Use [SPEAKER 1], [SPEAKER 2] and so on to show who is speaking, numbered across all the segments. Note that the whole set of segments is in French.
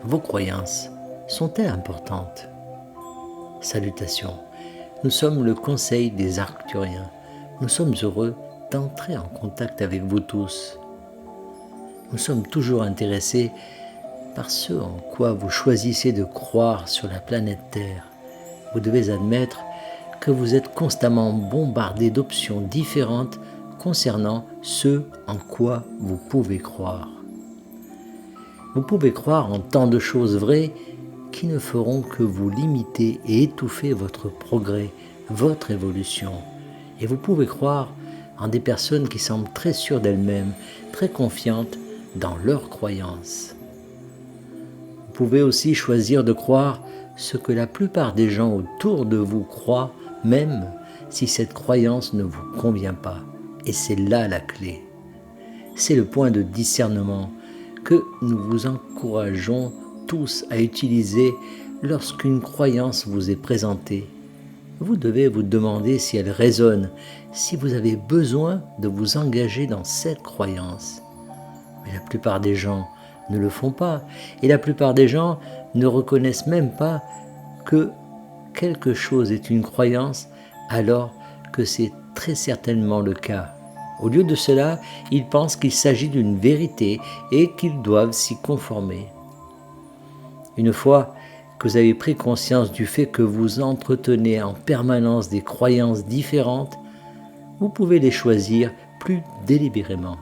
[SPEAKER 1] vos croyances sont-elles importantes? Salutations, nous sommes le Conseil des Arcturiens. Nous sommes heureux d'entrer en contact avec vous tous. Nous sommes toujours intéressés par ce en quoi vous choisissez de croire sur la planète Terre. Vous devez admettre que vous êtes constamment bombardé d'options différentes concernant ce en quoi vous pouvez croire. Vous pouvez croire en tant de choses vraies qui ne feront que vous limiter et étouffer votre progrès, votre évolution. Et vous pouvez croire en des personnes qui semblent très sûres d'elles-mêmes, très confiantes dans leurs croyances. Vous pouvez aussi choisir de croire ce que la plupart des gens autour de vous croient, même si cette croyance ne vous convient pas. Et c'est là la clé. C'est le point de discernement que nous vous encourageons tous à utiliser lorsqu'une croyance vous est présentée. Vous devez vous demander si elle résonne, si vous avez besoin de vous engager dans cette croyance. Mais la plupart des gens ne le font pas, et la plupart des gens ne reconnaissent même pas que quelque chose est une croyance alors que c'est très certainement le cas. Au lieu de cela, ils pensent qu'il s'agit d'une vérité et qu'ils doivent s'y conformer. Une fois que vous avez pris conscience du fait que vous entretenez en permanence des croyances différentes, vous pouvez les choisir plus délibérément.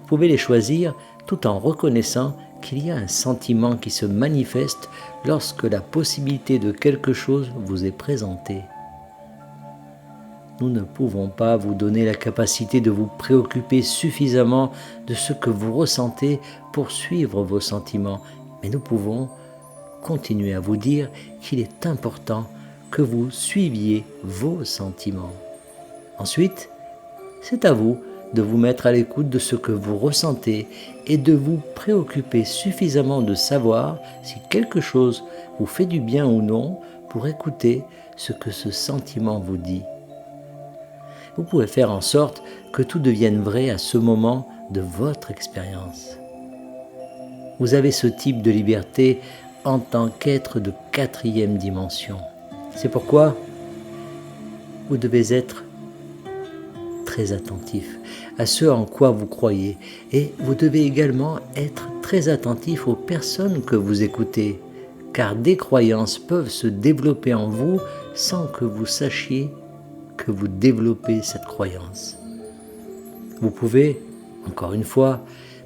[SPEAKER 1] Vous pouvez les choisir tout en reconnaissant qu'il y a un sentiment qui se manifeste lorsque la possibilité de quelque chose vous est présentée. Nous ne pouvons pas vous donner la capacité de vous préoccuper suffisamment de ce que vous ressentez pour suivre vos sentiments, mais nous pouvons continuer à vous dire qu'il est important que vous suiviez vos sentiments. Ensuite, c'est à vous de vous mettre à l'écoute de ce que vous ressentez et de vous préoccuper suffisamment de savoir si quelque chose vous fait du bien ou non pour écouter ce que ce sentiment vous dit. Vous pouvez faire en sorte que tout devienne vrai à ce moment de votre expérience. Vous avez ce type de liberté en tant qu'être de 4e dimension. C'est pourquoi vous devez être très attentif à ce en quoi vous croyez et vous devez également être très attentif aux personnes que vous écoutez, car des croyances peuvent se développer en vous sans que vous sachiez que vous développez cette croyance. Vous pouvez, encore une fois,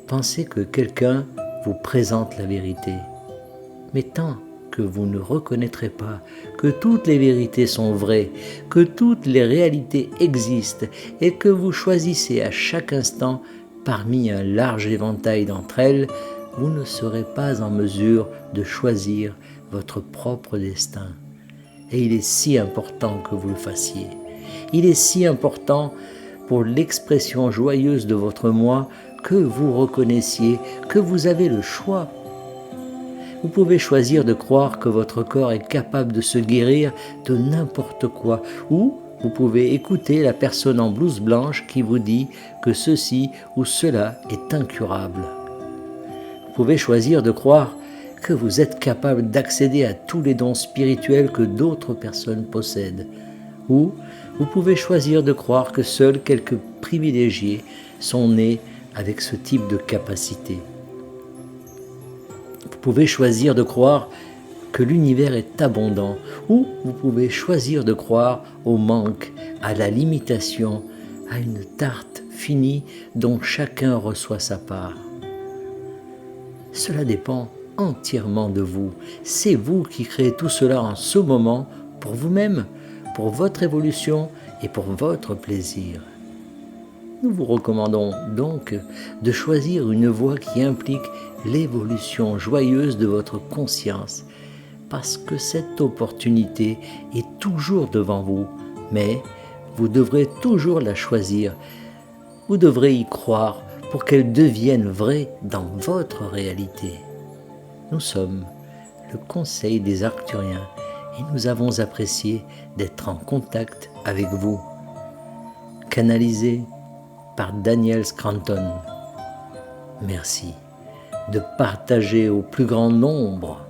[SPEAKER 1] penser que quelqu'un vous présente la vérité. Mais tant que vous ne reconnaîtrez pas que toutes les vérités sont vraies, que toutes les réalités existent et que vous choisissez à chaque instant parmi un large éventail d'entre elles, vous ne serez pas en mesure de choisir votre propre destin. Et il est si important que vous le fassiez. Il est si important pour l'expression joyeuse de votre moi que vous reconnaissiez que vous avez le choix. Vous pouvez choisir de croire que votre corps est capable de se guérir de n'importe quoi, ou vous pouvez écouter la personne en blouse blanche qui vous dit que ceci ou cela est incurable. Vous pouvez choisir de croire que vous êtes capable d'accéder à tous les dons spirituels que d'autres personnes possèdent, ou vous pouvez choisir de croire que seuls quelques privilégiés sont nés avec ce type de capacité. Vous pouvez choisir de croire que l'univers est abondant, ou vous pouvez choisir de croire au manque, à la limitation, à une tarte finie dont chacun reçoit sa part. Cela dépend entièrement de vous. C'est vous qui créez tout cela en ce moment pour vous-même, pour votre évolution et pour votre plaisir. Nous vous recommandons donc de choisir une voie qui implique l'évolution joyeuse de votre conscience, parce que cette opportunité est toujours devant vous, mais vous devrez toujours la choisir. Vous devrez y croire pour qu'elle devienne vraie dans votre réalité. Nous sommes le Conseil des Arcturiens et nous avons apprécié d'être en contact avec vous. Canalisé par Daniel Scranton. Merci. de partager au plus grand nombre